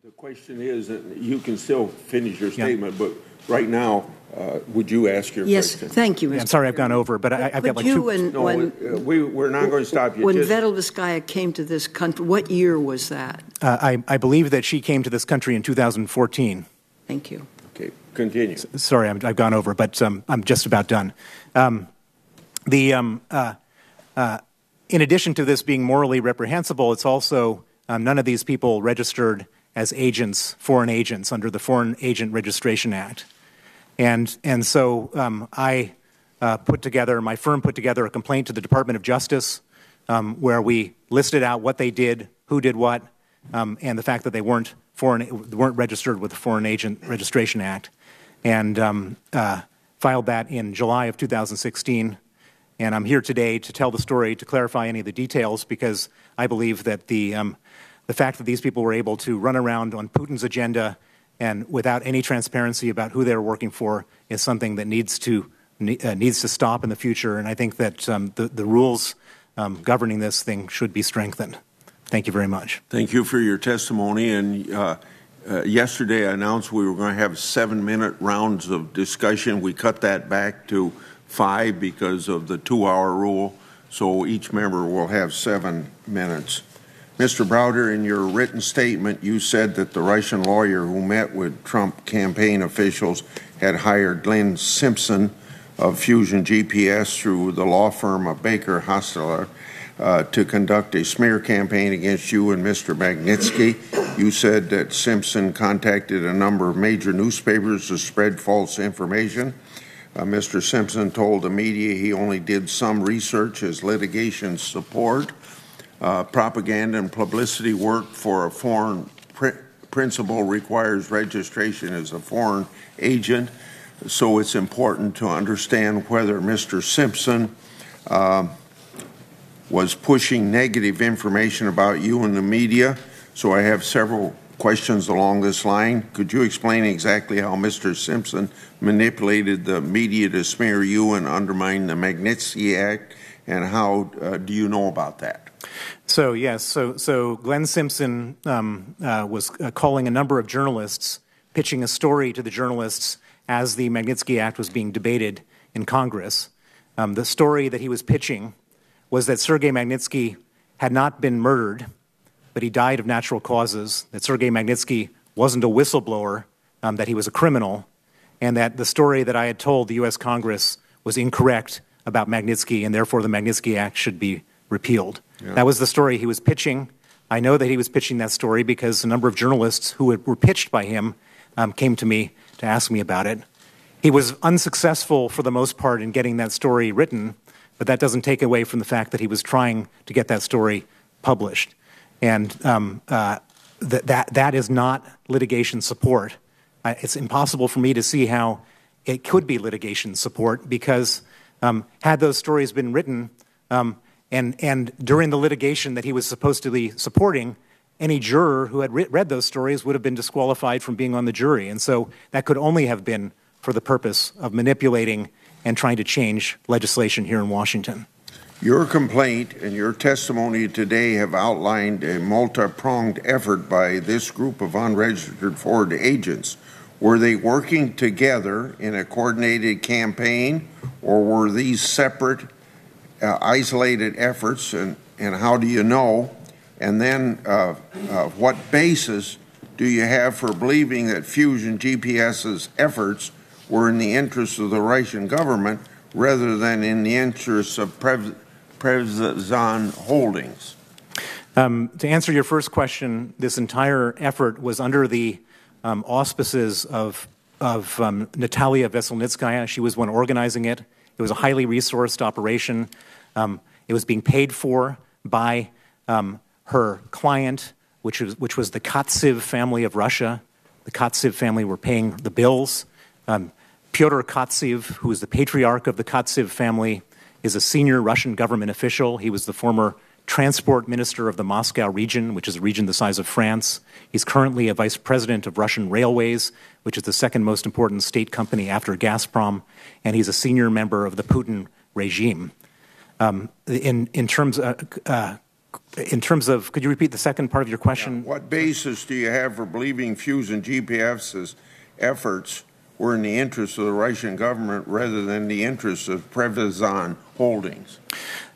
The question is, you can still finish your statement, but right now, would you ask your question? Yes, thank you, Mr. I'm sorry I've gone over, but I've got like two. We're not going to stop you. When Veselnitskaya came to this country, what year was that? I believe that she came to this country in 2014. Thank you. Okay, continue. Sorry, I've gone over, but I'm just about done. In addition to this being morally reprehensible, it's also none of these people registered as agents, foreign agents, under the Foreign Agent Registration Act. And so my firm put together a complaint to the Department of Justice where we listed out what they did, who did what, and the fact that they weren't registered with the Foreign Agent Registration Act, and filed that in July of 2016. And I'm here today to tell the story, to clarify any of the details, because I believe that the fact that these people were able to run around on Putin's agenda and without any transparency about who they're working for is something that needs to stop in the future. And I think that the rules governing this thing should be strengthened. Thank you very much. Thank you for your testimony. And yesterday I announced we were going to have 7-minute rounds of discussion. We cut that back to 5 because of the 2-hour rule. So each member will have 7 minutes. Mr. Browder, in your written statement, you said that the Russian lawyer who met with Trump campaign officials had hired Glenn Simpson of Fusion GPS through the law firm of Baker Hostler to conduct a smear campaign against you and Mr. Magnitsky. You said that Simpson contacted a number of major newspapers to spread false information. Mr. Simpson told the media he only did some research as litigation support. Propaganda and publicity work for a foreign principal requires registration as a foreign agent, so it's important to understand whether Mr. Simpson was pushing negative information about you in the media. So I have several questions along this line. Could you explain exactly how Mr. Simpson manipulated the media to smear you and undermine the Magnitsky Act, and how do you know about that? So yes, so Glenn Simpson was calling a number of journalists, pitching a story to the journalists as the Magnitsky Act was being debated in Congress. The story that he was pitching was that Sergei Magnitsky had not been murdered, but he died of natural causes, that Sergei Magnitsky wasn't a whistleblower, that he was a criminal, and that the story that I had told the U.S. Congress was incorrect about Magnitsky, and therefore the Magnitsky Act should be repealed. Yeah. That was the story he was pitching. I know that he was pitching that story because a number of journalists who were pitched by him came to me to ask me about it. He was unsuccessful for the most part in getting that story written, but that doesn't take away from the fact that he was trying to get that story published. And that is not litigation support. It's impossible for me to see how it could be litigation support because had those stories been written and during the litigation that he was supposed to be supporting, any juror who had read those stories would have been disqualified from being on the jury. And so that could only have been for the purpose of manipulating and trying to change legislation here in Washington. Your complaint and your testimony today have outlined a multi-pronged effort by this group of unregistered foreign agents. Were they working together in a coordinated campaign, or were these separate, isolated efforts, and how do you know? And then what basis do you have for believing that Fusion GPS's efforts were in the interest of the Russian government rather than in the interests of Prevzan Holdings? To answer your first question, this entire effort was under the auspices of Natalia Veselnitskaya. She was one organizing it. It was a highly resourced operation. It was being paid for by her client, which was the Kotsev family of Russia. The Kotsev family were paying the bills. Pyotr Kotsev, who is the patriarch of the Kotsev family, is a senior Russian government official. He was the former transport minister of the Moscow region, which is a region the size of France. He's currently a vice president of Russian Railways, which is the second most important state company after Gazprom, and he's a senior member of the Putin regime. In terms of in terms of, could you repeat the second part of your question? What basis do you have for believing Fusion GPS's efforts were in the interest of the Russian government rather than the interests of Prevazon Holdings?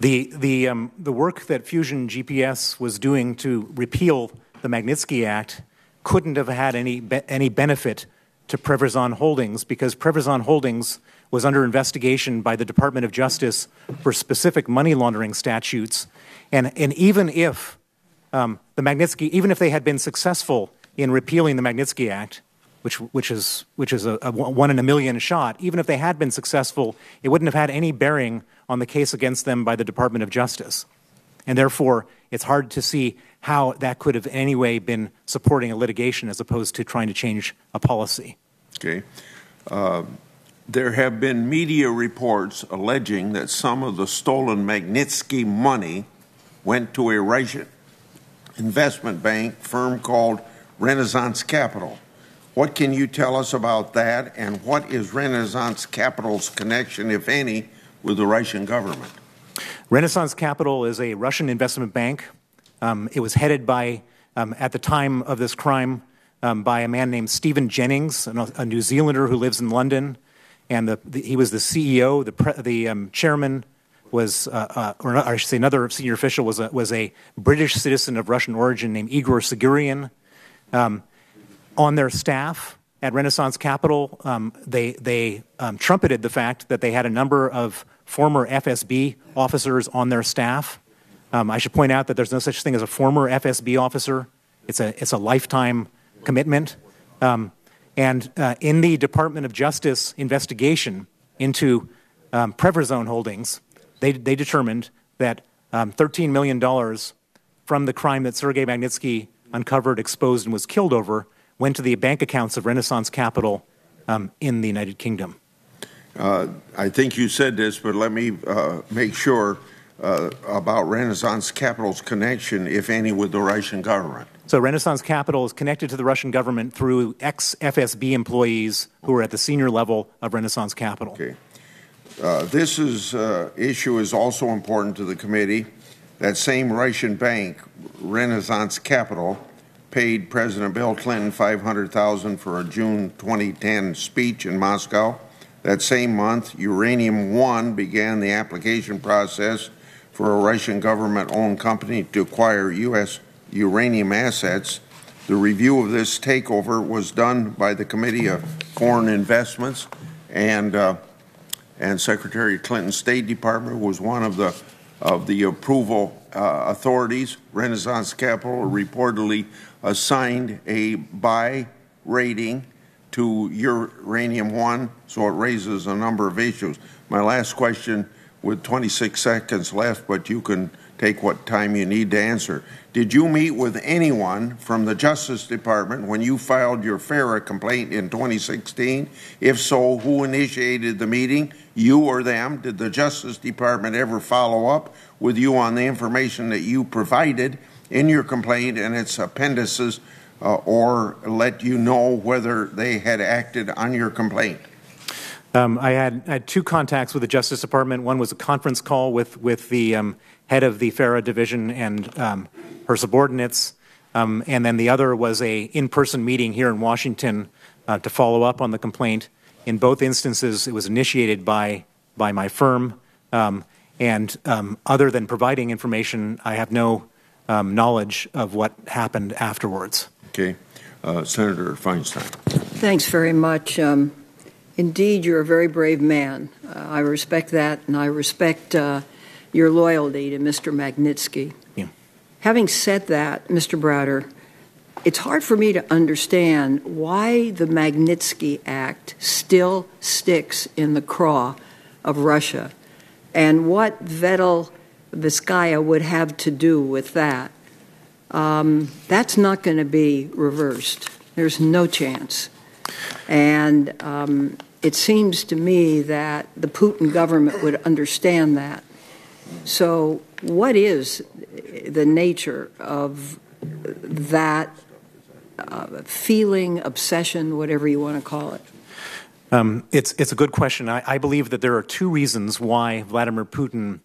The work that Fusion GPS was doing to repeal the Magnitsky Act couldn't have had any benefit to Prevazon Holdings, because Prevazon Holdings was under investigation by the Department of Justice for specific money laundering statutes, and even if even if they had been successful in repealing the Magnitsky Act, which is a 1 in a million shot, even if they had been successful, it wouldn't have had any bearing on the case against them by the Department of Justice. And therefore, it's hard to see how that could have in any way been supporting a litigation as opposed to trying to change a policy. Okay. There have been media reports alleging that some of the stolen Magnitsky money went to a Russian investment bank firm called Renaissance Capital. What can you tell us about that, and what is Renaissance Capital's connection, if any, with the Russian government? Renaissance Capital is a Russian investment bank. It was headed by, at the time of this crime, by a man named Stephen Jennings, a New Zealander who lives in London. And he was the CEO. The chairman was, or I should say, another senior official was a British citizen of Russian origin named Igor Sigurian. On their staff at Renaissance Capital, they trumpeted the fact that they had a number of former FSB officers on their staff. I should point out that there's no such thing as a former FSB officer. It's a lifetime commitment. And in the Department of Justice investigation into Prevazon Holdings, they determined that $13 million from the crime that Sergei Magnitsky uncovered, exposed, and was killed over went to the bank accounts of Renaissance Capital in the United Kingdom. I think you said this, but let me make sure about Renaissance Capital's connection, if any, with the Russian government. So Renaissance Capital is connected to the Russian government through ex-FSB employees who are at the senior level of Renaissance Capital. Okay. This issue is also important to the committee. That same Russian bank, Renaissance Capital, paid President Bill Clinton $500,000 for a June 2010 speech in Moscow. That same month, Uranium One began the application process for a Russian government-owned company to acquire U.S. uranium assets. The review of this takeover was done by the Committee of Foreign Investments, and Secretary Clinton's State Department was one of the approval authorities. Renaissance Capital reportedly assigned a buy rating to Uranium One, so it raises a number of issues. My last question, with 26 seconds left, but you can take what time you need to answer. Did you meet with anyone from the Justice Department when you filed your FARA complaint in 2016? If so, who initiated the meeting, you or them? Did the Justice Department ever follow up with you on the information that you provided in your complaint and its appendices, or let you know whether they had acted on your complaint? I had two contacts with the Justice Department. One was a conference call with the head of the FARA division and her subordinates, and then the other was a in-person meeting here in Washington to follow up on the complaint. In both instances, it was initiated by my firm, and other than providing information, I have no knowledge of what happened afterwards. Okay. Senator Feinstein. Thanks very much. Indeed, you're a very brave man. I respect that, and I respect your loyalty to Mr. Magnitsky. Yeah. Having said that, Mr. Browder, it's hard for me to understand why the Magnitsky Act still sticks in the craw of Russia and what Veselnitskaya would have to do with that. That's not going to be reversed. There's no chance. And it seems to me that the Putin government would understand that. So what is the nature of that feeling, obsession, whatever you want to call it? It's a good question. I believe that there are two reasons why Vladimir Putin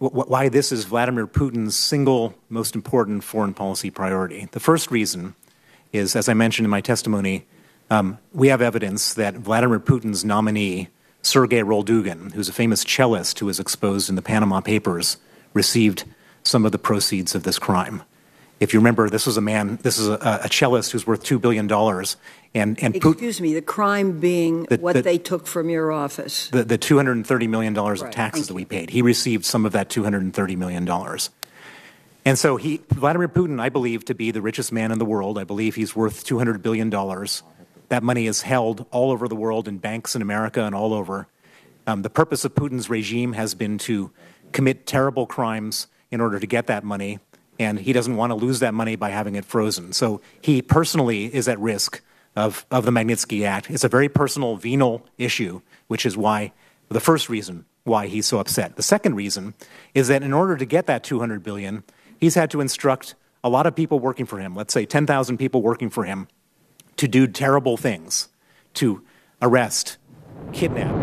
why this is Vladimir Putin's single most important foreign policy priority. The first reason is, as I mentioned in my testimony, we have evidence that Vladimir Putin's nominee, Sergei Roldugin, who's a famous cellist who was exposed in the Panama Papers, received some of the proceeds of this crime. If you remember, this is a cellist who's worth $2 billion. Excuse me, the crime being what they took from your office. The $230 million of taxes that we paid. He received some of that $230 million. And so Vladimir Putin, I believe, to be the richest man in the world. I believe he's worth $200 billion. That money is held all over the world in banks in America and all over. The purpose of Putin's regime has been to commit terrible crimes in order to get that money, and he doesn't want to lose that money by having it frozen. So he personally is at risk of the Magnitsky Act. It's a very personal, venal issue, which is why the first reason why he's so upset. The second reason is that in order to get that $200 billion, he's had to instruct a lot of people working for him, let's say 10,000 people working for him, to do terrible things, to arrest, kidnap,